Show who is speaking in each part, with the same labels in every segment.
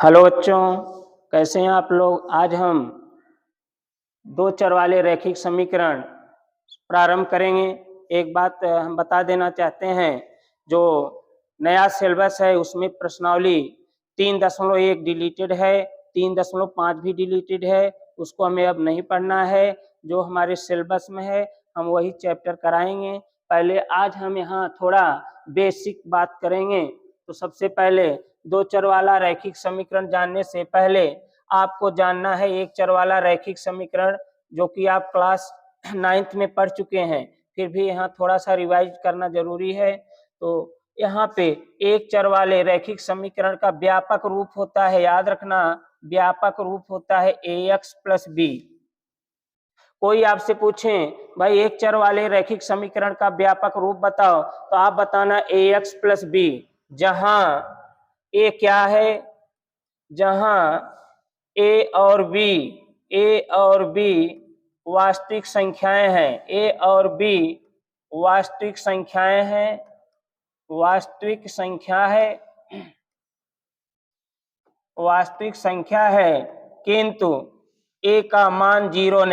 Speaker 1: Hello बच्चों, कैसे हैं आप लोग। आज हम दो चर वाले रैखिक समीकरण प्रारंभ करेंगे। एक बात हम बता देना चाहते हैं, जो नया सिलेबस है उसमें प्रश्नावली 3.1 डिलीटेड है, 3.5 भी डिलीटेड है। उसको हमें अब नहीं पढ़ना है। जो हमारे सिलेबस में है हम वही चैप्टर कराएंगे। पहले आज हम यहाँ थोड़ा बेसिक बात करेंगे। तो सबसे पहले दो चर वाला रैखिक समीकरण जानने से पहले आपको जानना है एक चर वाला रैखिक समीकरण, जो कि आप क्लास 9th में पढ़ चुके हैं, फिर भी यहाँ थोड़ा सा रिवाइज करना जरूरी है। तो यहाँ पे एक चर वाले रैखिक समीकरण का व्यापक रूप होता है, याद रखना, व्यापक रूप होता है ax प्लस बी। कोई आपसे पूछे भाई एक चर वाले रैखिक समीकरण का व्यापक रूप बताओ, तो आप बताना ax प्लस बी, जहां a क्या है, जहां a और b वास्तविक संख्याएं हैं, a और b वास्तविक संख्याएं हैं, वास्तविक संख्या है, किंतु a का मान जीरो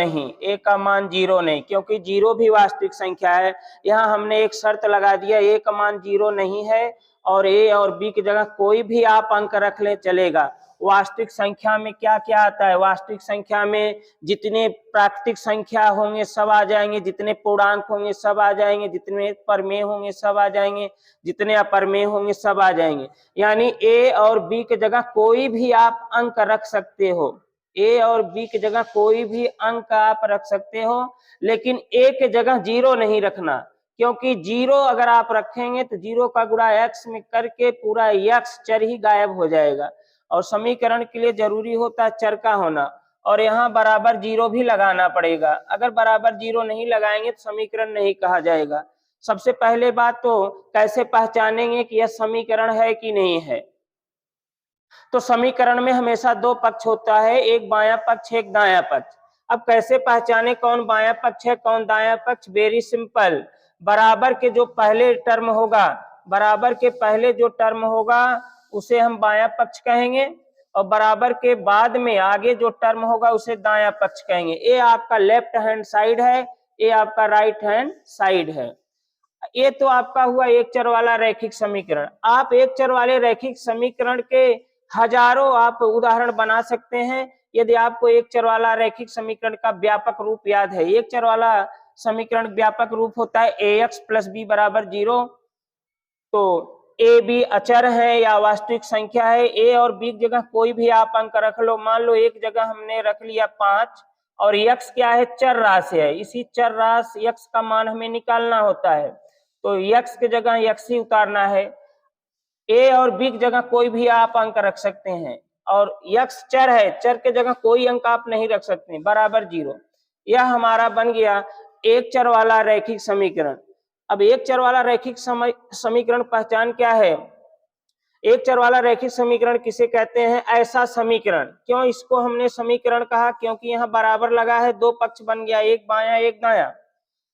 Speaker 1: नहीं, क्योंकि जीरो भी वास्तविक संख्या है। यहाँ हमने एक शर्त लगा दिया, a का मान जीरो नहीं है और a और b की जगह कोई भी आप अंक रख ले चलेगा। वास्तविक संख्या में क्या क्या आता है, वास्तविक संख्या में जितने प्राकृतिक संख्या होंगे सब आ जाएंगे, जितने पूर्णांक होंगे सब आ जाएंगे, जितने परमेय होंगे सब आ जाएंगे, जितने अपरमेय होंगे सब आ जाएंगे। यानी a और b की जगह कोई भी आप अंक रख सकते हो, a और b की जगह कोई भी अंक आप रख सकते हो, लेकिन a की जगह जीरो नहीं रखना, क्योंकि जीरो अगर आप रखेंगे तो जीरो का गुणा x में करके पूरा x चर ही गायब हो जाएगा। और समीकरण के लिए जरूरी होता है चर का होना, और यहाँ बराबर जीरो भी लगाना पड़ेगा। अगर बराबर जीरो नहीं लगाएंगे तो समीकरण नहीं कहा जाएगा। सबसे पहले बात तो कैसे पहचानेंगे कि यह समीकरण है कि नहीं है। तो समीकरण में हमेशा दो पक्ष होता है, एक बायां पक्ष एक दायां पक्ष। अब कैसे पहचाने कौन बायां पक्ष है कौन दायां पक्ष, वेरी सिंपल। बराबर के जो पहले टर्म होगा, बराबर के पहले जो टर्म होगा उसे हम बायां पक्ष कहेंगे, और बराबर के बाद में आगे जो टर्म होगा उसे दायां पक्ष कहेंगे। ये आपका लेफ्ट हैंड साइड है, ये आपका राइट हैंड साइड है। ये तो आपका हुआ एक चर वाला रैखिक समीकरण। आप एक चर वाले रैखिक समीकरण के हजारों आप उदाहरण बना सकते हैं। यदि आपको एक चर वाला रैखिक समीकरण का व्यापक रूप याद है, एक चर वाला समीकरण व्यापक रूप होता है ax प्लस बी बराबर जीरो। तो ए बी अचर है या वास्तविक संख्या है, ए और बी की जगह कोई भी आप अंक रख लो। मान लो एक जगह हमने रख लिया 5 और x क्या है, चर राशि है, इसी चर राशि x का मान हमें निकालना होता है, तो x की जगह x ही उतारना है। a और b की जगह कोई भी आप अंक रख सकते हैं, और x चर है, चर के जगह कोई अंक आप नहीं रख सकते, बराबर जीरो। यह हमारा बन गया एक चर वाला रैखिक समीकरण। अब एक चर वाला रैखिक समीकरण पहचान क्या है, एक चर वाला रैखिक समीकरण किसे कहते हैं, ऐसा समीकरण। क्यों इसको हमने समीकरण कहा, क्योंकि यहाँ बराबर लगा है, दो पक्ष बन गया, एक बायां एक दायां,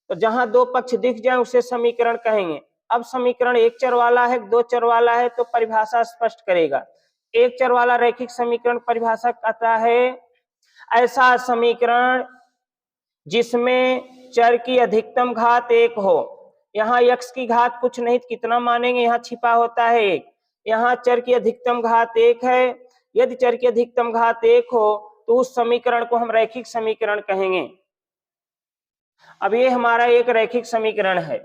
Speaker 1: तो जहां दो पक्ष दिख जाए उसे समीकरण कहेंगे। अब समीकरण एक चर वाला है दो चर वाला है, तो परिभाषा स्पष्ट करेगा। एक चर वाला रैखिक समीकरण परिभाषा कहता है ऐसा समीकरण जिसमें चर की अधिकतम घात एक हो। यहाँ x की घात कुछ नहीं, कितना मानेंगे, यहाँ छिपा होता है एक, यहाँ चर की अधिकतम घात एक है। यदि चर की अधिकतम घात एक हो तो उस समीकरण को हम रैखिक समीकरण कहेंगे। अब ये हमारा एक रैखिक समीकरण है।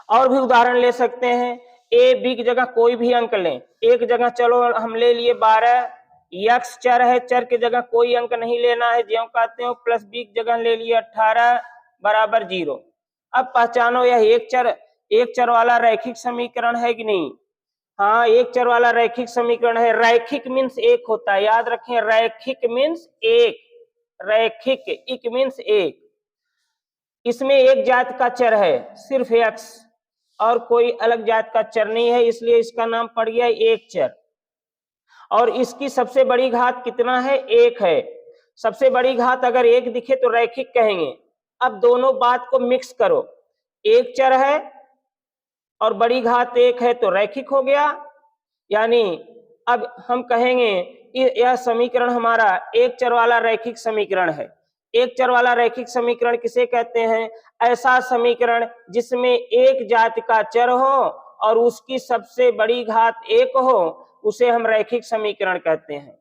Speaker 1: और भी उदाहरण ले सकते हैं, ए बी की जगह कोई भी अंक लें, एक जगह चलो हम ले लिए 12, x चर है, चर की जगह कोई अंक नहीं लेना है, ज्यों कहते हो, प्लस बी की जगह ले लिए 18 बराबर जीरो। अब पहचानो यह एक चर वाला रैखिक समीकरण है कि नहीं। हाँ, एक चर वाला रैखिक समीकरण है। रैखिक मीन्स एक होता है, याद रखें, रैखिक मीन्स एक, रैखिक इक मीन्स एक। इसमें एक जात का चर है सिर्फ x, और कोई अलग जात का चर नहीं है, इसलिए इसका नाम पड़ गया एक चर। और इसकी सबसे बड़ी घात कितना है, एक है। सबसे बड़ी घात अगर एक दिखे तो रैखिक कहेंगे। अब दोनों बात को मिक्स करो, एक चर है और बड़ी घात एक है तो रैखिक हो गया, यानी अब हम कहेंगे यह समीकरण हमारा एक चर वाला रैखिक समीकरण है। एक चर वाला रैखिक समीकरण किसे कहते हैं? ऐसा समीकरण जिसमें एक जाति का चर हो और उसकी सबसे बड़ी घात एक हो, उसे हम रैखिक समीकरण कहते हैं।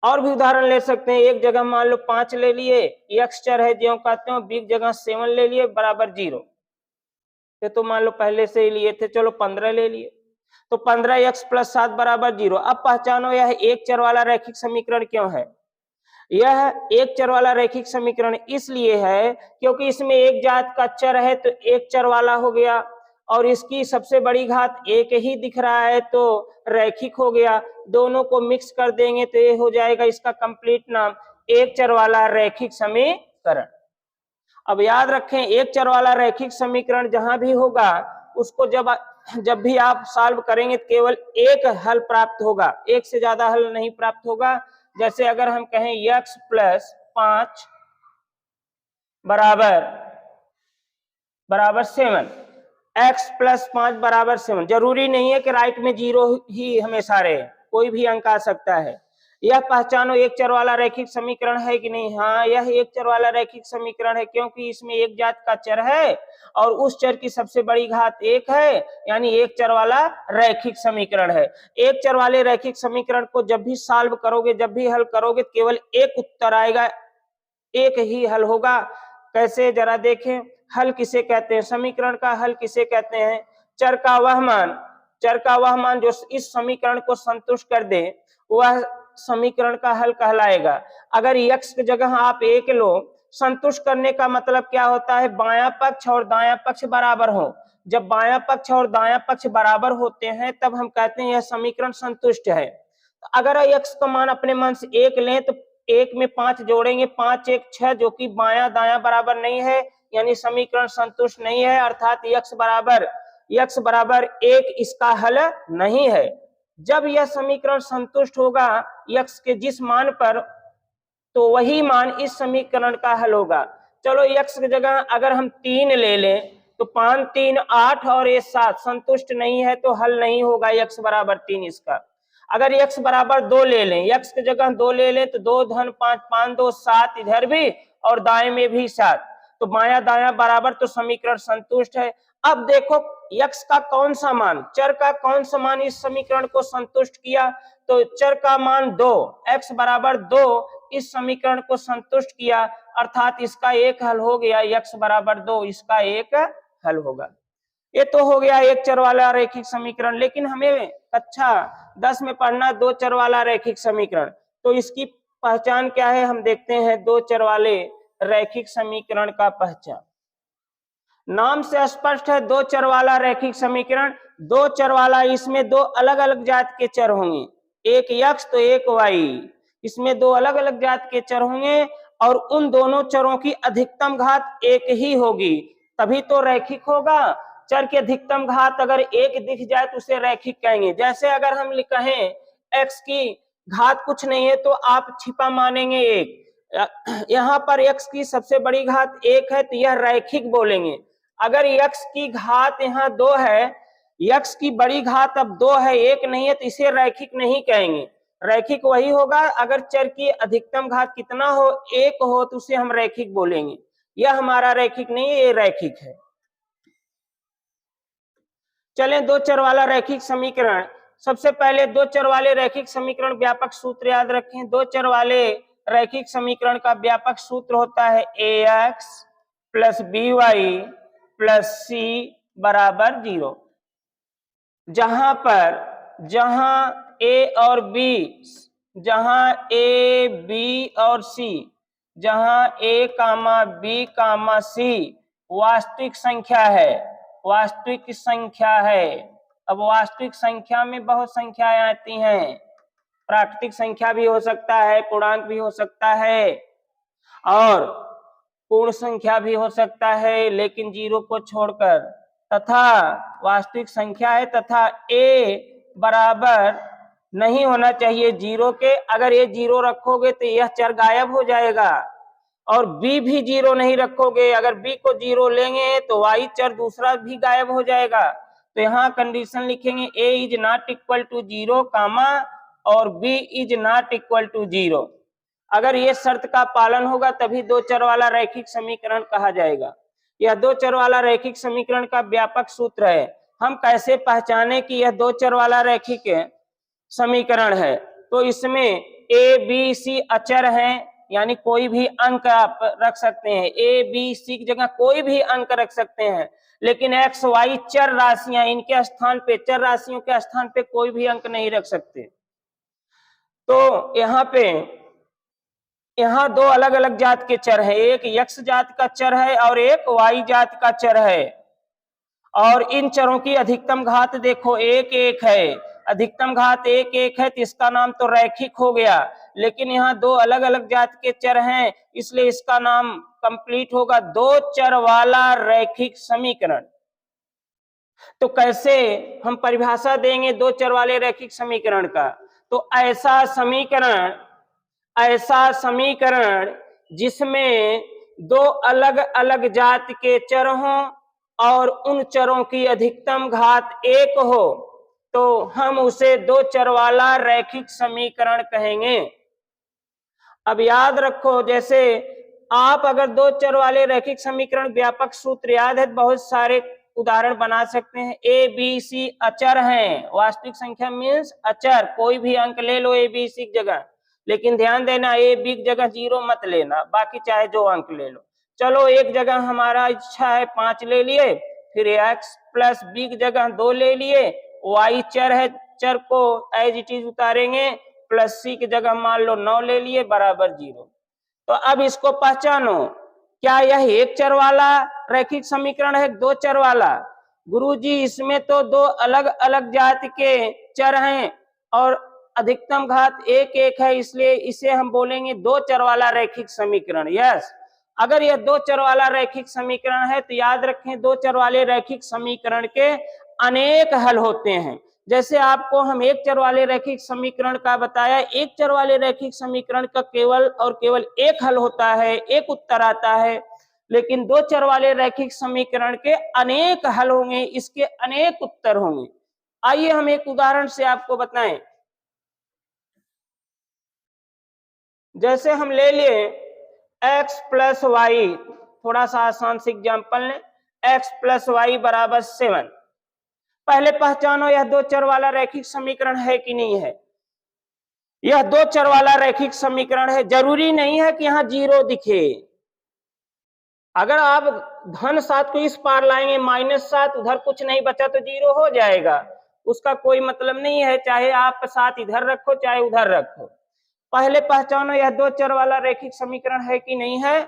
Speaker 1: और भी उदाहरण ले सकते हैं। एक जगह मान लो 5 ले लिए, x चर है जो कहते हो, b जगह 7 ले लिए बराबर 0, ये तो मान लो पहले से ही लिए थे, चलो 15 ले लिए, तो 15x + 7 बराबर 0। अब पहचानो यह एक चर वाला रैखिक समीकरण क्यों है? यह एक चर वाला रैखिक समीकरण इसलिए है क्योंकि इसमें एक जात का चर है तो एक चर वाला हो गया, और इसकी सबसे बड़ी घात एक ही दिख रहा है तो रैखिक हो गया। दोनों को मिक्स कर देंगे तो ये हो जाएगा इसका कंप्लीट नाम एक चर वाला रैखिक समीकरण। अब याद रखें, एक चर वाला रैखिक समीकरण जहां भी होगा उसको जब भी आप सॉल्व करेंगे केवल एक हल प्राप्त होगा, एक से ज्यादा हल नहीं प्राप्त होगा। जैसे अगर हम कहें x + 5 बराबर 7, x + 5 बराबर 7, जरूरी नहीं है कि राइट में 0 ही हमेशा रहे, कोई भी अंक आ सकता है। यह पहचानो एक चर वाला रैखिक समीकरण है कि नहीं? हाँ, यह एक चर वाला रैखिक समीकरण है क्योंकि इसमें एक जात का चर है और उस चर की सबसे बड़ी घात एक है, यानी एक चर वाला रैखिक समीकरण है। एक चर वाले रैखिक समीकरण को जब भी सॉल्व करोगे, जब भी हल करोगे, केवल एक उत्तर आएगा, एक ही हल होगा। कैसे, जरा देखें। हल किसे कहते हैं? समीकरण का हल किसे कहते हैं? चर का वह मान जो इस समीकरण को संतुष्ट कर दे वह समीकरण का हल कहलाएगा। अगर x की जगह आप 1 लो, संतुष्ट करने का मतलब क्या होता है? बायां पक्ष और दायां पक्ष बराबर हो। जब बायां पक्ष और दायां पक्ष बराबर होते हैं तब हम कहते हैं यह समीकरण संतुष्ट है। अगर x का मान अपने मन से 1 लें तो 1 में 5 जोड़ेंगे, 5 1 6, जो कि बायां दायां बराबर नहीं है, यानी समीकरण संतुष्ट नहीं है, अर्थात x बराबर 1 इसका हल नहीं है। जब यह समीकरण संतुष्ट होगा x के जिस मान पर, तो वही मान इस समीकरण का हल होगा। चलो x की जगह अगर हम 3 ले लें तो 5 3 8 और ये 7 संतुष्ट नहीं है तो हल नहीं होगा x बराबर 3 इसका। अगर x बराबर 2 ले लें, x की जगह 2 ले लें तो 2 धन 5 5 2 7, इधर भी और दाएं में भी 7, तो बायां दायां बराबर, तो समीकरण संतुष्ट है। अब देखो x का कौन सा मान, चर का कौन सा मान इस समीकरण को संतुष्ट किया? तो चर का मान 2, x बराबर 2 इस समीकरण को संतुष्ट किया, अर्थात इसका एक हल हो गया, x बराबर 2 इसका एक हल होगा। ये तो हो गया एक चर वाला रैखिक समीकरण। लेकिन हमें कक्षा 10 में पढ़ना दो चर वाला रैखिक समीकरण, तो इसकी पहचान क्या है हम देखते हैं। दो चर वाले रैखिक समीकरण का पहचान, नाम से स्पष्ट है, दो चर वाला रैखिक समीकरण। दो चर वाला, इसमें दो अलग अलग जात के चर होंगे, एक x तो एक y, इसमें दो अलग अलग जात के चर होंगे और उन दोनों चरों की अधिकतम घात एक ही होगी, तभी तो रैखिक होगा। चर की अधिकतम घात अगर एक दिख जाए तो उसे रैखिक कहेंगे। जैसे अगर हम कहें x की घात कुछ नहीं है तो आप छिपा मानेंगे एक, यहाँ पर x की सबसे बड़ी घात एक है तो यह रैखिक बोलेंगे। अगर x की घात यहाँ 2 है, x की बड़ी घात अब 2 है, एक नहीं है, तो इसे रैखिक नहीं कहेंगे। रैखिक वही होगा अगर चर की अधिकतम घात कितना हो, एक हो, तो उसे हम रैखिक बोलेंगे। यह हमारा रैखिक नहीं है, ये रैखिक है। चलें दो चर वाला रैखिक समीकरण। सबसे पहले दो चर वाले रैखिक समीकरण व्यापक सूत्र याद रखें। दो चर वाले रैखिक समीकरण का व्यापक सूत्र होता है ax + by + c बराबर 0। जहां a और b, जहां a b और c, जहां a, b, c वास्तविक संख्या है, वास्तविक संख्या है। अब वास्तविक संख्या में बहुत संख्याएं आती हैं, प्राकृतिक संख्या भी हो सकता है, पूर्णांक भी हो सकता है और पूर्ण संख्या भी हो सकता है, लेकिन 0 को छोड़कर, तथा वास्तविक संख्या है, तथा a बराबर नहीं होना चाहिए 0 के। अगर ये 0 रखोगे तो यह चर गायब हो जाएगा, और b भी 0 नहीं रखोगे, अगर b को 0 लेंगे तो y चर दूसरा भी गायब हो जाएगा। तो यहाँ कंडीशन लिखेंगे a is not equal to 0 comma और b is not equal to 0। अगर ये शर्त का पालन होगा तभी दो चर वाला रैखिक समीकरण कहा जाएगा। यह दो चर वाला रैखिक समीकरण का व्यापक सूत्र है। हम कैसे पहचाने कि यह दो चर वाला रैखिक समीकरण है? तो इसमें ए बी सी अचर हैं, यानी कोई भी अंक आप रख सकते हैं, ए बी सी की जगह कोई भी अंक रख सकते हैं, लेकिन एक्स वाई चर राशियां, इनके स्थान पे, चर राशियों के स्थान पे कोई भी अंक नहीं रख सकते। तो यहाँ दो अलग अलग जात के चर है, एक यक्ष जात का चर है और एक वाई जात का चर है, और इन चरों की अधिकतम घात देखो एक एक है, अधिकतम घात एक एक है, तो इसका नाम तो रैखिक हो गया। लेकिन यहाँ दो अलग अलग जात के चर हैं, इसलिए इसका नाम कंप्लीट होगा दो चर वाला रैखिक समीकरण। तो कैसे हम परिभाषा देंगे दो चर वाले रैखिक समीकरण का? तो ऐसा समीकरण जिसमें दो अलग अलग जात के चर हों और उन चरों की अधिकतम घात एक हो, तो हम उसे दो चर वाला रैखिक समीकरण कहेंगे। अब याद रखो, जैसे आप अगर दो चर वाले रैखिक समीकरण व्यापक सूत्र याद है, बहुत सारे उदाहरण बना सकते हैं। ए बी सी अचर हैं, वास्तविक संख्या मीन्स अचर, कोई भी अंक ले लो ए बी सी की जगह, लेकिन ध्यान देना ए बी की जगह 0 मत लेना, बाकी चाहे जो अंक ले लो। चलो एक जगह हमारा इच्छा है 5 ले लिए, फिर एक्स प्लस बी की जगह 2 ले लिए, वाई चर है, चर को एज इट इज उतारेंगे, प्लस सी की जगह मान लो 9 ले लिए बराबर 0। तो अब इसको पहचानो, क्या यह एक चर वाला रैखिक समीकरण है दो चर वाला? गुरुजी इसमें तो दो अलग अलग जाति के चर हैं और अधिकतम घात एक एक है, इसलिए इसे हम बोलेंगे दो चर वाला रैखिक समीकरण। यस, अगर यह दो चर वाला रैखिक समीकरण है तो याद रखें दो चर वाले रैखिक समीकरण के अनेक हल होते हैं। जैसे आपको हम एक चर वाले रैखिक समीकरण का बताया, एक चर वाले रैखिक समीकरण का केवल और केवल एक हल होता है, एक उत्तर आता है, लेकिन दो चर वाले रैखिक समीकरण के अनेक हल होंगे, इसके अनेक उत्तर होंगे। आइए हम एक उदाहरण से आपको बताएं। जैसे हम ले लिए x प्लस वाई, थोड़ा सा आसान से एग्जाम्पल लें, x प्लस वाई बराबर 7। पहले पहचानो यह दो चर वाला रैखिक समीकरण है कि नहीं है। यह दो चर वाला रैखिक समीकरण है, जरूरी नहीं है कि यहां 0 दिखे। अगर आप धन 7 को इस पार लाएंगे, -7, उधर कुछ नहीं बचा तो 0 हो जाएगा, उसका कोई मतलब नहीं है, चाहे आप 7 इधर रखो चाहे उधर रखो। पहले पहचानो यह दो चर वाला रैखिक समीकरण है कि नहीं है।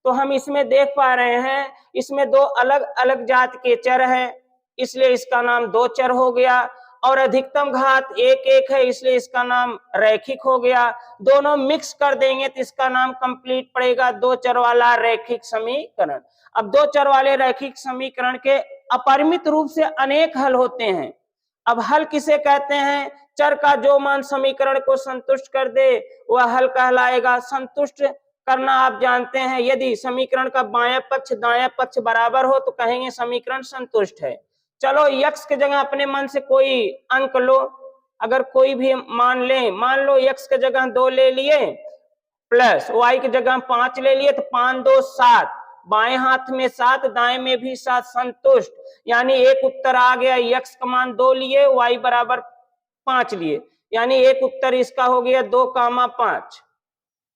Speaker 1: तो हम इसमें देख पा रहे हैं, इसमें दो अलग अलग जात के चर हैं, इसलिए इसका नाम दो चर हो गया, और अधिकतम घात एक एक है, इसलिए इसका नाम रैखिक हो गया। दोनों मिक्स कर देंगे तो इसका नाम कंप्लीट पड़ेगा दो चर वाला रैखिक समीकरण। अब दो चर वाले रैखिक समीकरण के अपरिमित रूप से अनेक हल होते हैं। अब हल किसे कहते हैं? चर का जो मान समीकरण को संतुष्ट कर दे वह हल कहलाएगा। संतुष्ट करना आप जानते हैं, यदि समीकरण का बायां पक्ष दायां पक्ष बराबर हो तो कहेंगे समीकरण संतुष्ट है। चलो x के जगह अपने मन से कोई अंक लो, अगर कोई भी मान ले, मान लो x के जगह 2 ले लिए, प्लस y की जगह 5 ले लिए, तो 5 2 7, बाएं हाथ में 7 दाएं में भी 7, संतुष्ट। यानी एक उत्तर आ गया, x का मान 2 लिए, y बराबर 5 लिए, यानी एक उत्तर इसका हो गया 2,5।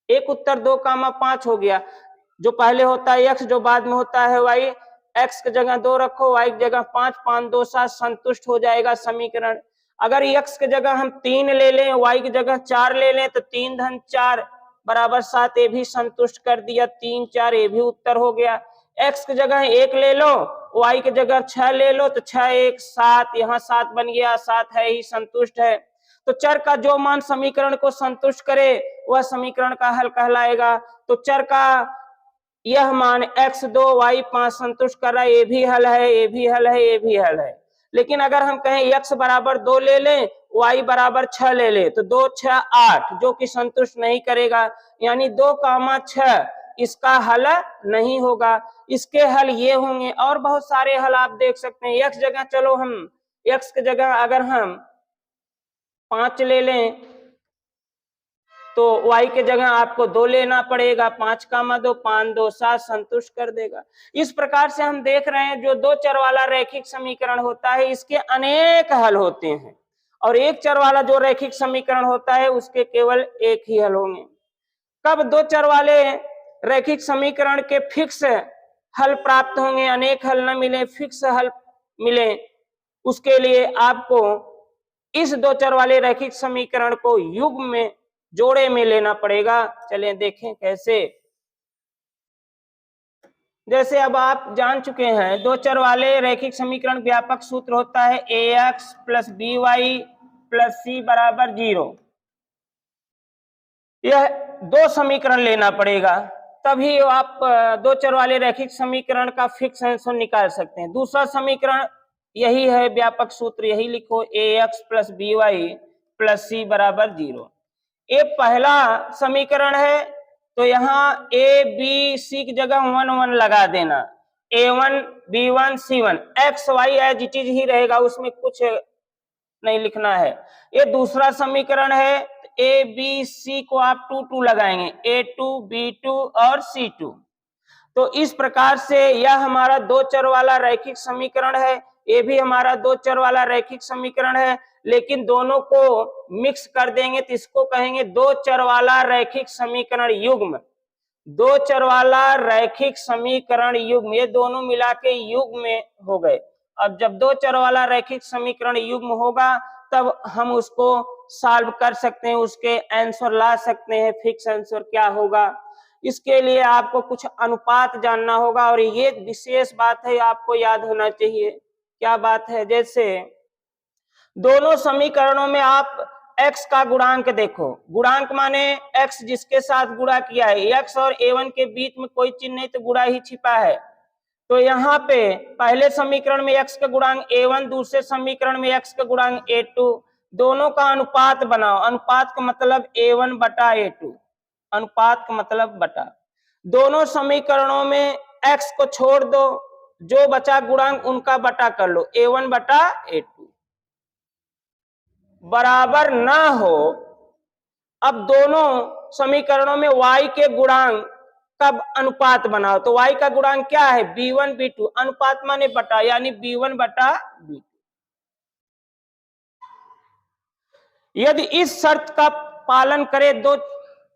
Speaker 1: एक उत्तर 2,5 हो गया। जो पहले होता है x, जो बाद में होता है y, x की जगह 2 रखो, y की जगह 5, 5 2 7, संतुष्ट हो जाएगा समीकरण। अगर x की जगह हम 3 ले लें, y की जगह 4 ले लें, तो 3 धन 4 बराबर 7, ये भी संतुष्ट कर दिया, 3 4, ये भी उत्तर हो गया। x की जगह 1 ले लो, y की जगह 6 ले लो, तो 6 1 7, यहाँ 7 बन गया, 7 है ही, संतुष्ट है। तो चर का जो मान समीकरण को संतुष्ट करे वह समीकरण का हल कहलाएगा। तो चर का यह मान x2 y5 संतुष्ट कर रहा है, ये भी हल है, ये भी हल है, ये भी हल है। लेकिन अगर हम कहें x बराबर 2 ले लें, y बराबर 6 ले ले, तो 2 6 8, जो कि संतुष्ट नहीं करेगा, यानी 2, 6 इसका हल नहीं होगा। इसके हल ये होंगे, और बहुत सारे हल आप देख सकते हैं। x जगह चलो हम x की जगह अगर हम 5 ले लें तो y के जगह आपको 2 लेना पड़ेगा। 5 का 2 5 2 7 संतुष्ट कर देगा। इस प्रकार से हम देख रहे हैं जो 2 चर वाला रैखिक समीकरण होता है इसके अनेक हल होते हैं, और 1 चर वाला जो रैखिक समीकरण होता है उसके केवल एक ही हल होंगे। कब 2 चर वाले रैखिक समीकरण के फिक्स हल प्राप्त होंगे, अनेक हल न मिले, फिक्स हल मिले, उसके लिए आपको इस 2 चर वाले रैखिक समीकरण को युग्म में जोड़े में लेना पड़ेगा। चलिए देखें कैसे। जैसे अब आप जान चुके हैं 2 चर वाले रैखिक समीकरण व्यापक सूत्र होता है ax plus by plus c बराबर 0। यह 2 समीकरण लेना पड़ेगा, तभी आप 2 चर वाले रैखिक समीकरण का फिक्स आंसर निकाल सकते हैं। दूसरा समीकरण यही है, व्यापक सूत्र यही लिखो ax plus by plus c बराबर 0। ये पहला समीकरण है तो यहाँ a b c की जगह 1 1 लगा देना, a1 b1 c1, x y as it is ही रहेगा, उसमें कुछ नहीं लिखना है। ये दूसरा समीकरण है, a b c को आप 2 2 लगाएंगे, a2 b2 और c2। तो इस प्रकार से यह हमारा 2 चर वाला रैखिक समीकरण है, ये भी हमारा 2 चर वाला रैखिक समीकरण है, लेकिन दोनों को मिक्स कर देंगे तो इसको कहेंगे 2 चर वाला रैखिक समीकरण युग्म। 2 चर वाला रैखिक समीकरण युग्म, ये दोनों मिला के युग्म में हो गए। अब जब 2 चर वाला रैखिक समीकरण युग्म होगा तब हम उसको सॉल्व कर सकते हैं, उसके आंसर ला सकते हैं, फिक्स आंसर क्या होगा। इसके लिए आपको कुछ अनुपात जानना होगा, और ये विशेष बात है, आपको याद होना चाहिए। क्या बात है? जैसे दोनों समीकरणों में आप x का गुणांक देखो, गुणांक माने x जिसके साथ गुणा किया है, x और a1 के बीच में कोई चिन्ह नहीं तो गुणा ही छिपा है। तो यहाँ पे पहले समीकरण में x का गुणांक a1, दूसरे समीकरण में x का गुणांक a2, दोनों का अनुपात बनाओ। अनुपात का मतलब a1 बटा a2, अनुपात का मतलब बटा। दोनों समीकरणों में x को छोड़ दो, जो बचा गुणांक उनका बटा कर लो, a1 बटा a2 बराबर ना हो। अब दोनों समीकरणों में y के गुणांक कब अनुपात बनाओ, तो y का गुणांक क्या है? b1 b2, अनुपात माने बटा, यानी b1 बटा b2। यदि इस शर्त का पालन करें 2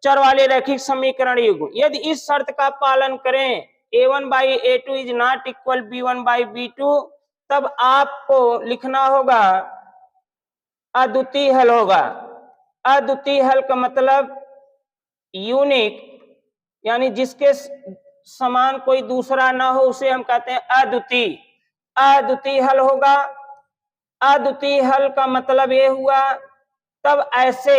Speaker 1: चर वाले रैखिक समीकरण युग्म, यदि इस शर्त का पालन करें a1 by a2 is not equal b1 by b2, तब आपको लिखना होगा अद्वितीय हल होगा। अद्वितीय हल का मतलब यूनिक, यानी जिसके समान कोई दूसरा ना हो उसे हम कहते हैं अद्वितीय। अद्वितीय हल होगा। अद्वितीय हल का मतलब ये हुआ तब ऐसे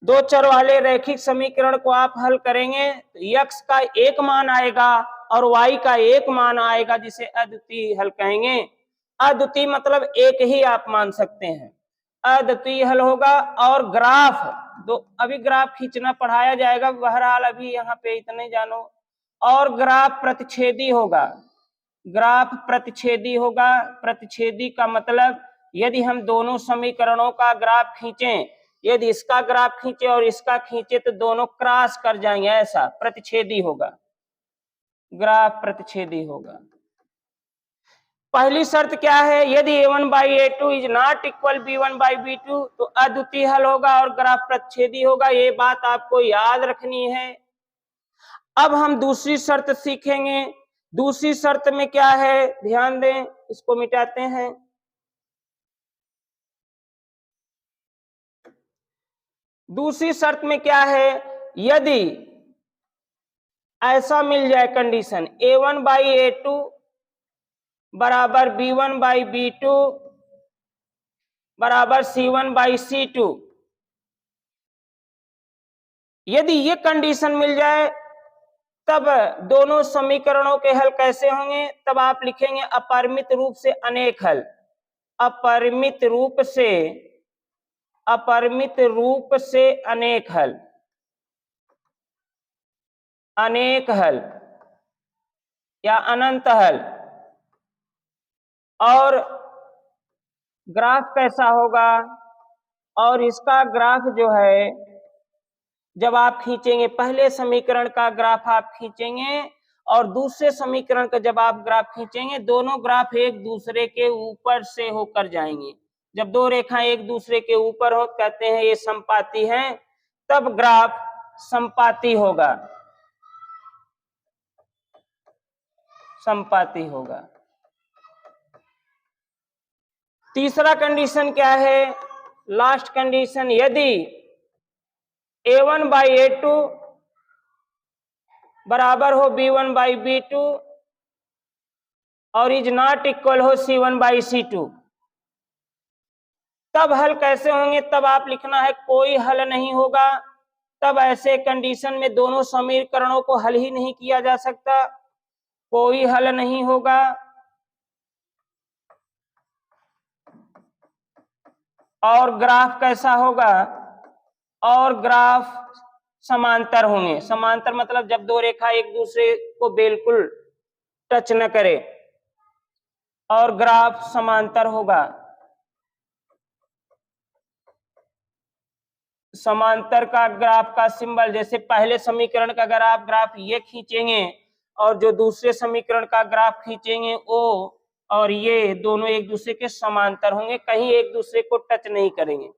Speaker 1: 2 चर वाले रैखिक समीकरण को आप हल करेंगे तो x का एक मान आएगा और y का एक मान आएगा, जिसे अद्वितीय हल कहेंगे। अद्वितीय मतलब एक ही आप मान सकते हैं, अद्वितीय हल होगा। और ग्राफ अभी ग्राफ खींचना पढ़ाया जाएगा, बहरहाल अभी यहाँ पे इतने जानो। और ग्राफ प्रतिच्छेदी होगा, ग्राफ प्रतिच्छेदी होगा। प्रतिच्छेदी का मतलब यदि हम दोनों समीकरणों का ग्राफ खींचें, यदि इसका ग्राफ खींचे और इसका खींचे तो दोनों क्रॉस कर जाएंगे, ऐसा प्रतिच्छेदी होगा, ग्राफ प्रतिच्छेदी होगा। पहली शर्त क्या है? यदि a1 by a2 is not equal b1 by b2 तो अद्वितीय हल होगा और ग्राफ प्रतिच्छेदी होगा। ये बात आपको याद रखनी है। अब हम दूसरी शर्त सीखेंगे। दूसरी शर्त में क्या है, ध्यान दें, इसको मिटाते हैं। दूसरी शर्त में क्या है? यदि ऐसा मिल जाए कंडीशन a1 बाई a2 बराबर b1 बाई b2 बराबर c1 बाई c2, यदि ये कंडीशन मिल जाए तब दोनों समीकरणों के हल कैसे होंगे? तब आप लिखेंगे अपरिमित रूप से अनेक हल। अपरिमित रूप से अपरिमित रूप से अनेक हल, अनेक हल या अनंत हल। और ग्राफ कैसा होगा, और इसका ग्राफ जो है जब आप खींचेंगे, पहले समीकरण का ग्राफ आप खींचेंगे और दूसरे समीकरण का जब आप ग्राफ खींचेंगे, दोनों ग्राफ एक दूसरे के ऊपर से होकर जाएंगे। जब दो रेखा एक दूसरे के ऊपर हो, कहते हैं ये समपाती हैं, तब ग्राफ समपाती होगा, समपाती होगा। तीसरा कंडीशन क्या है, लास्ट कंडीशन, यदि a1/a2 बराबर हो b1/b2 और इज नॉट इक्वल हो c1/c2, तब हल कैसे होंगे, तब आप लिखना है कोई हल नहीं होगा। तब ऐसे कंडीशन में दोनों समीकरणों को हल ही नहीं किया जा सकता, कोई हल नहीं होगा। और ग्राफ कैसा होगा, और ग्राफ समांतर होंगे। समांतर मतलब जब दो रेखा एक दूसरे को बिल्कुल टच न करे, और ग्राफ समांतर होगा। समांतर का ग्राफ का सिंबल, जैसे पहले समीकरण का अगर आप ग्राफ ये खींचेंगे और जो दूसरे समीकरण का ग्राफ खींचेंगे ओ और ये दोनों एक दूसरे के समांतर होंगे, कहीं एक दूसरे को टच नहीं करेंगे।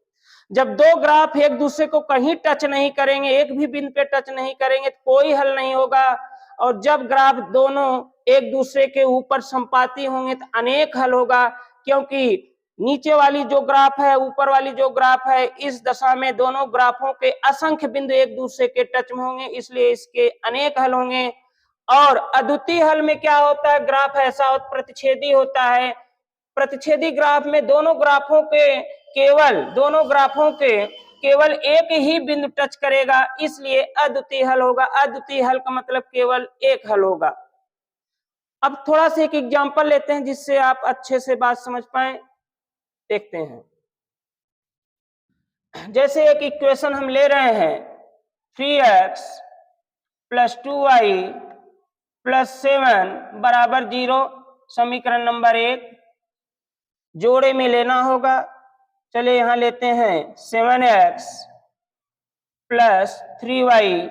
Speaker 1: जब दो ग्राफ एक दूसरे को कहीं टच नहीं करेंगे, एक भी बिंदु पे टच नहीं करेंगे, तो कोई हल नहीं होगा। और जब ग्राफ दोनों एक दूसरे के ऊपर संपाती होंगे तो अनेक हल होगा, क्योंकि नीचे वाली जो ग्राफ है, ऊपर वाली जो ग्राफ है, इस दशा में दोनों ग्राफों के असंख्य बिंदु एक दूसरे के टच में होंगे, इसलिए इसके अनेक हल होंगे। और अद्वितीय हल में क्या होता है, ग्राफ ऐसा होता प्रतिच्छेदी होता है। प्रतिच्छेदी ग्राफ में दोनों ग्राफों के केवल एक ही बिंदु टच करेगा, इसलिए अद्वितीय हल होगा। अद्वितीय हल का मतलब केवल एक हल होगा। अब थोड़ा सा एक एग्जांपल लेते हैं जिससे आप अच्छे से बात समझ पाए, देखते हैं। जैसे एक इक्वेशन हम ले रहे हैं 3x + 2y + 7 बराबर 0, समीकरण नंबर 1 जोड़े में लेना होगा। चलिए यहां लेते हैं 7x + 3y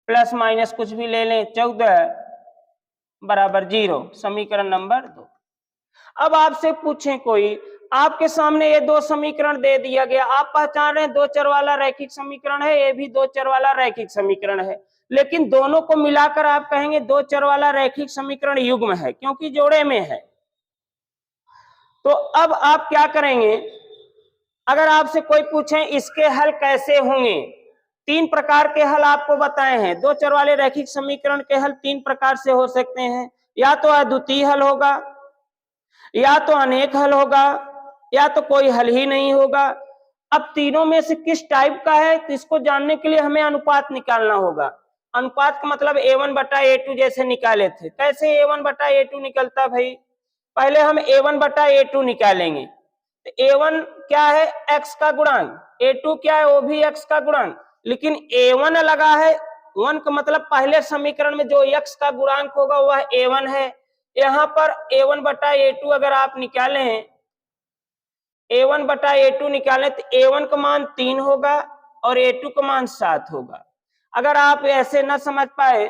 Speaker 1: प्लस माइनस कुछ भी ले लें 14 बराबर 0, समीकरण नंबर 2। अब आपसे पूछें कोई, आपके सामने ये दो समीकरण दे दिया गया, आप पहचान रहे हैं दो चर वाला रैखिक समीकरण है, ये भी दो चर वाला रैखिक समीकरण है, लेकिन दोनों को मिलाकर आप कहेंगे दो चर वाला रैखिक समीकरण युग्म है, क्योंकि जोड़े में है। तो अब आप क्या करेंगे, अगर आपसे कोई पूछे इसके हल कैसे होंगे, तीन प्रकार के हल आपको बताए हैं। दो चर वाले रैखिक समीकरण के हल तीन प्रकार से हो सकते हैं, या तो अद्वितीय हल होगा, या तो अनेक हल होगा, या तो कोई हल ही नहीं होगा। अब तीनों में से किस टाइप का है, तो इसको जानने के लिए हमें अनुपात निकालना होगा। अनुपात का मतलब a1/a2 जैसे निकाले थे। कैसे a1/a2 निकलता भाई, पहले हम a1/a2 निकालेंगे। तो a1 क्या है, x का गुणांक, a2 क्या है, वो भी x का गुणांक, लेकिन a1 लगा है, 1 का मतलब पहले समीकरण में जो x का गुणांक होगा वह a1 है। यहाँ पर a1/a2 अगर आप निकालें, a1/a2 निकालें तो a1 का मान 3 होगा और a2 का मान 7 होगा। अगर आप ऐसे न समझ पाए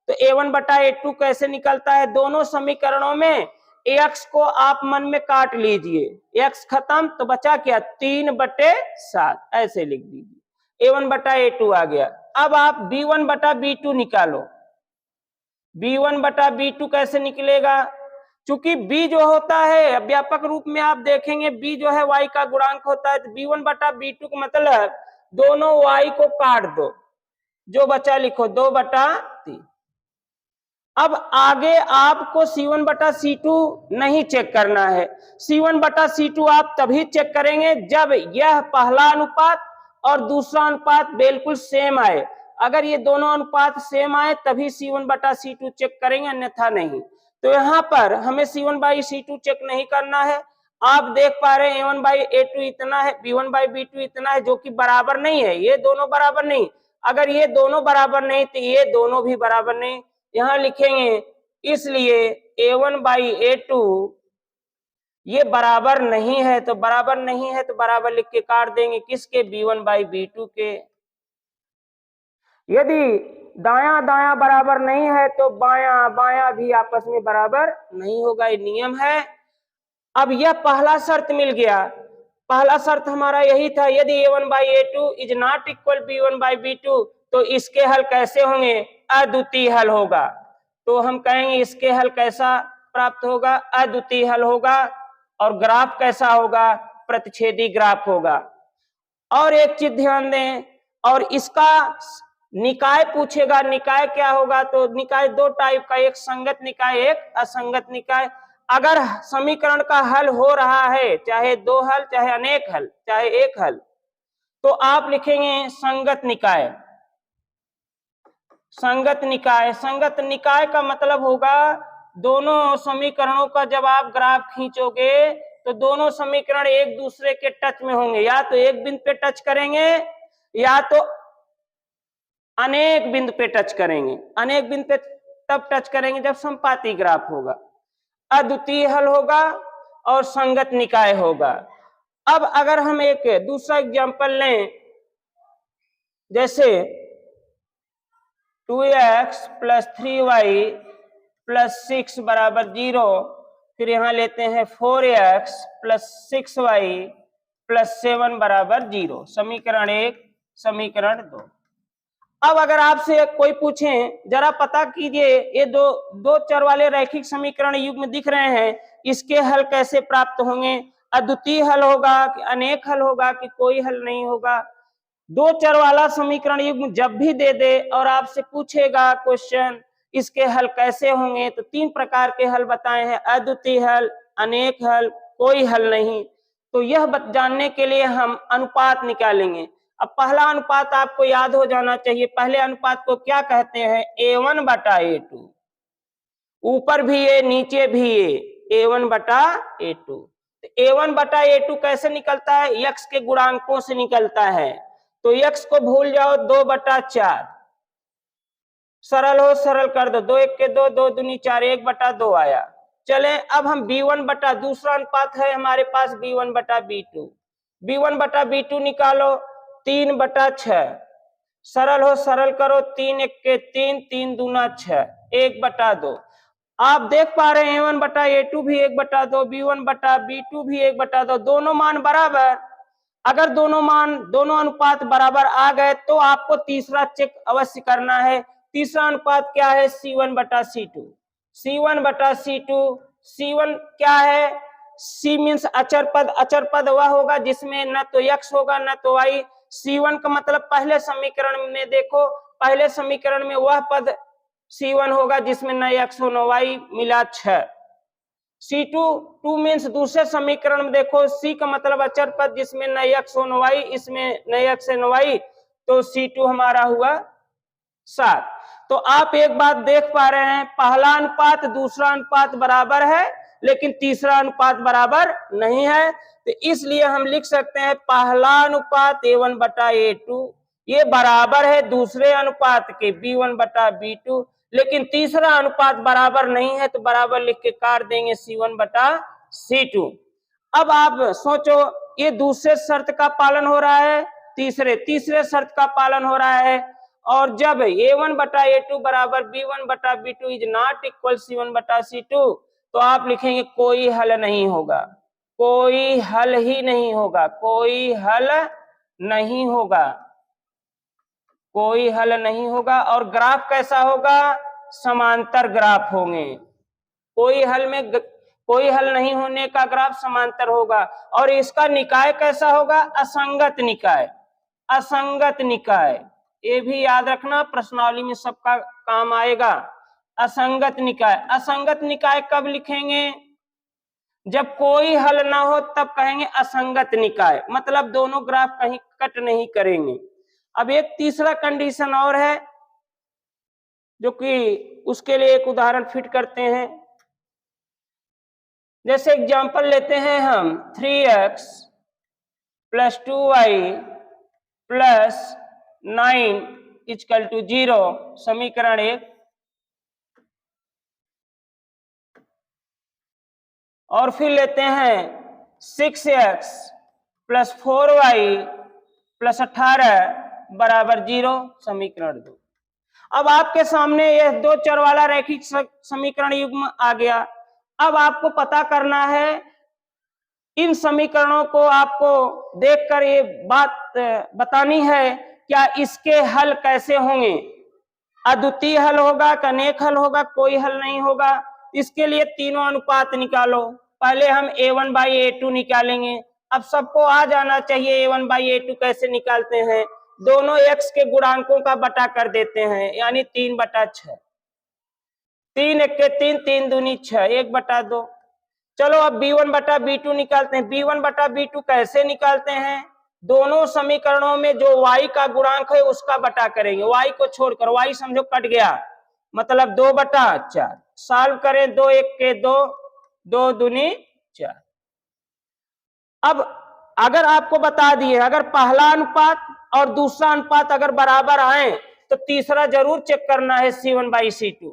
Speaker 1: तो a1/a2 कैसे निकलता है, दोनों समीकरणों में x को आप मन में काट लीजिए, x खत्म तो बचा क्या, 3/7 ऐसे लिख दीजिए, a1/a2 आ गया। अब आप b1/b2 निकालो। b1/b2 कैसे निकलेगा, चूंकि b जो होता है व्यापक रूप में आप देखेंगे b जो है y का गुणांक होता है, तो b1/b2 का मतलब दोनों y को काट दो, जो बचा लिखो 2/3। अब आगे आपको c1/c2 नहीं चेक करना है। c1/c2 आप तभी चेक करेंगे जब यह पहला अनुपात और दूसरा अनुपात बिल्कुल सेम आए। अगर ये दोनों अनुपात सेम आए तभी c1/c2 चेक करेंगे, अन्यथा नहीं। तो यहाँ पर हमें c1/c2 चेक नहीं करना है, आप देख पा रहे हैं a1/a2 इतना है, b1/b2 इतना है, जो कि बराबर नहीं है, ये दोनों बराबर नहीं। अगर ये दोनों बराबर नहीं तो ये दोनों भी बराबर नहीं। यहां लिखेंगे इसलिए a1/a2 ये बराबर नहीं है, तो बराबर नहीं है तो बराबर लिख के काट देंगे किसके, b1/b2 के। यदि दाया दाया बराबर नहीं है तो बाया बाया भी आपस में बराबर नहीं होगा, ये नियम है। अब यह पहला शर्त मिल गया। पहला शर्त हमारा यही था, यदि a1/a2 is not equal b1/b2 तो इसके हल कैसे होंगे, अद्वितीय हल होगा। तो हम कहेंगे इसके हल कैसा प्राप्त होगा, अद्वितीय हल होगा। और ग्राफ कैसा होगा, प्रतिच्छेदी ग्राफ होगा। और एक चीज ध्यान दें, और इसका निकाय पूछेगा, निकाय क्या होगा, तो निकाय दो टाइप का, एक संगत निकाय, एक असंगत निकाय। अगर समीकरण का हल हो रहा है, चाहे दो हल, चाहे अनेक हल, चाहे एक हल, तो आप लिखेंगे संगत निकाय। संगत निकाय, संगत निकाय का मतलब होगा दोनों समीकरणों का जब आप ग्राफ खींचोगे तो दोनों समीकरण एक दूसरे के टच में होंगे, या तो एक बिंदु पे टच करेंगे या तो अनेक बिंदु पे टच करेंगे। अनेक बिंदु पे तब टच करेंगे जब संपाती ग्राफ होगा, अद्वितीय हल होगा और संगत निकाय होगा। अब अगर हम एक दूसरा एग्जांपल लें, जैसे 2x + 3y + 6 = 0, फिर यहां लेते हैं 4x + 6y + 7 = 0। समीकरण 1, समीकरण 2। अब अगर आपसे कोई पूछे जरा पता कीजिए ये दो चर वाले रैखिक समीकरण युग्म दिख रहे हैं, इसके हल कैसे प्राप्त होंगे, अद्वितीय हल होगा कि अनेक हल होगा कि कोई हल नहीं होगा। दो चर वाला समीकरण युग्म जब भी दे दे और आपसे पूछेगा क्वेश्चन इसके हल कैसे होंगे, तो तीन प्रकार के हल बताए हैं, अद्वितीय हल, अनेक हल, कोई हल नहीं। तो यह जानने के लिए हम अनुपात निकालेंगे। अब पहला अनुपात आपको याद हो जाना चाहिए, पहले अनुपात को क्या कहते हैं, a1/a2। ऊपर भी ए नीचे भी a1/a2। a1/a2 कैसे निकलता है, x के गुणांकों से निकलता है। तो x को भूल जाओ, 2/4, सरल हो सरल कर दो, 2 1 के 2, 2 दूनी 4, 1/2 आया। चले अब हम दूसरा अनुपात है हमारे पास b1/b2। b1/b2 निकालो, 3/6, सरल हो सरल करो, 3 1 के 3, 3 दूना 6, 1/2। आप देख पा रहे हैं a1/a2 भी 1/2, b1/b2 भी 1/2, दोनों मान बराबर। अगर दोनों अनुपात बराबर आ गए तो आपको तीसरा चेक अवश्य करना है। तीसरा अनुपात क्या है, c1/c2। c1/c2, c1 क्या है, c मीन्स अचर पद। अचर पद वह होगा जिसमें न तो x होगा न तो y। c1 का मतलब पहले समीकरण में देखो, पहले समीकरण में वह पद c1 होगा जिसमें न x हो न y, मिला 6। c2 मीन्स दूसरे समीकरण में देखो, c का मतलब अचर पद जिसमें न x हो न y, इसमें न x है न y, तो c2 हमारा हुआ 7। तो आप एक बात देख पा रहे हैं, पहला अनुपात दूसरा अनुपात बराबर है लेकिन तीसरा अनुपात बराबर नहीं है। तो इसलिए हम लिख सकते हैं पहला अनुपात a1/a2 ये बराबर है दूसरे अनुपात के b1/b2, लेकिन तीसरा अनुपात बराबर नहीं है तो बराबर लिख के काट देंगे c1/c2। अब आप सोचो, ये दूसरे शर्त का पालन हो रहा है, तीसरे शर्त का पालन हो रहा है। और जब a1/a2 बराबर b1/b2 is not equal c1/c2 तो आप लिखेंगे कोई हल नहीं होगा, कोई हल ही नहीं होगा, कोई हल नहीं होगा, कोई हल नहीं होगा। और ग्राफ कैसा होगा, समांतर ग्राफ होंगे। कोई हल नहीं होने का ग्राफ समांतर होगा। और इसका निकाय कैसा होगा, असंगत निकाय। असंगत निकाय ये भी याद रखना, प्रश्नावली में सबका काम आएगा। असंगत निकाय, असंगत निकाय कब लिखेंगे, जब कोई हल ना हो तब कहेंगे असंगत निकाय, मतलब दोनों ग्राफ कहीं कट नहीं करेंगे। अब एक तीसरा कंडीशन और है जो कि उसके लिए एक उदाहरण फिट करते हैं। जैसे एग्जांपल लेते हैं हम 3x plus 2y plus 9 equal to 0, समीकरण 1। और फिर लेते हैं 6x प्लस 4y प्लस 18 बराबर 0, समीकरण 2। अब आपके सामने यह दो चर वाला रैखिक समीकरण युग्म आ गया। अब आपको पता करना है, इन समीकरणों को आपको देखकर ये बात बतानी है, क्या इसके हल कैसे होंगे, अद्वितीय हल होगा, अनेक हल होगा, कोई हल नहीं होगा। इसके लिए तीनों अनुपात निकालो। पहले हम a1 बाई a2 निकालेंगे। अब सबको आ जाना चाहिए a1 बाई a2 कैसे निकालते हैं। दोनों x के गुणांकों का बटा कर देते हैं, यानी 3/6। 3 1 3, 3 दूनी 6, 1/2। चलो अब b1 बटा b2 निकालते हैं। b1 बटा b2 कैसे निकालते हैं, दोनों समीकरणों में जो y का गुणांक है उसका बटा करेंगे। y को छोड़कर, y समझो कट गया, मतलब 2/4। सॉल्व करें, 2 1 2, 2 दूनी 4। अब अगर आपको बता दिए, अगर पहला अनुपात और दूसरा अनुपात अगर बराबर आए तो तीसरा जरूर चेक करना है C1/C2।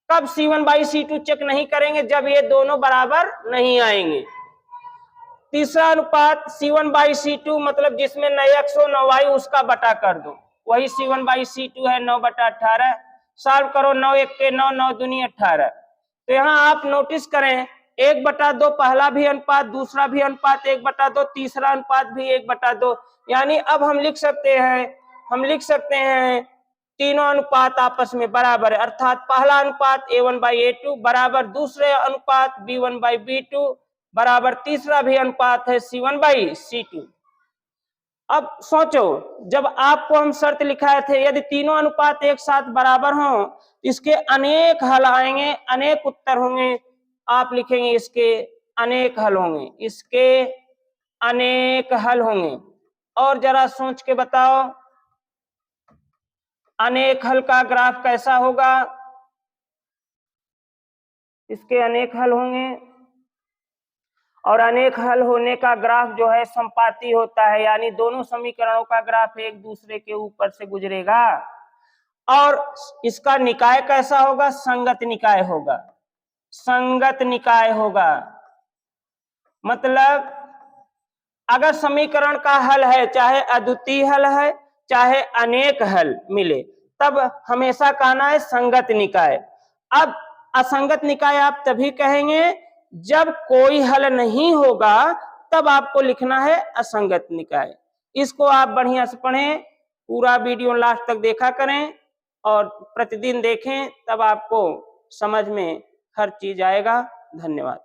Speaker 1: कब C1/C2 चेक नहीं करेंगे, जब ये दोनों बराबर नहीं आएंगे। तीसरा अनुपात C1/C2 मतलब जिसमें न x हो न y, उसका बटा कर दो, वही C1/C2 है 9/18। सॉल्व करो, 9 1 9, 9 दूनी 18। तो यहाँ आप नोटिस करें, 1/2 पहला भी अनुपात, दूसरा भी अनुपात 1/2, तीसरा अनुपात भी 1/2। यानी अब हम लिख सकते हैं तीनों अनुपात आपस में बराबर है, अर्थात पहला अनुपात a1/a2 बराबर दूसरे अनुपात b1/b2 बराबर तीसरा भी अनुपात है C1/C2। अब सोचो, जब आपको हम शर्त लिखाए थे, यदि तीनों अनुपात एक साथ बराबर हों, इसके अनेक हल आएंगे, अनेक उत्तर होंगे। आप लिखेंगे इसके अनेक हल होंगे, इसके अनेक हल होंगे। और जरा सोच के बताओ, अनेक हल का ग्राफ कैसा होगा। इसके अनेक हल होंगे, और अनेक हल होने का ग्राफ जो है संपाती होता है, यानी दोनों समीकरणों का ग्राफ एक दूसरे के ऊपर से गुजरेगा। और इसका निकाय कैसा होगा, संगत निकाय होगा। संगत निकाय होगा मतलब अगर समीकरण का हल है, चाहे अद्वितीय हल है चाहे अनेक हल मिले, तब हमेशा कहना है संगत निकाय। अब असंगत निकाय आप तभी कहेंगे जब कोई हल नहीं होगा, तब आपको लिखना है असंगत निकाय। इसको आप बढ़िया से पढ़ें, पूरा वीडियो लास्ट तक देखा करें और प्रतिदिन देखें, तब आपको समझ में हर चीज आएगा। धन्यवाद।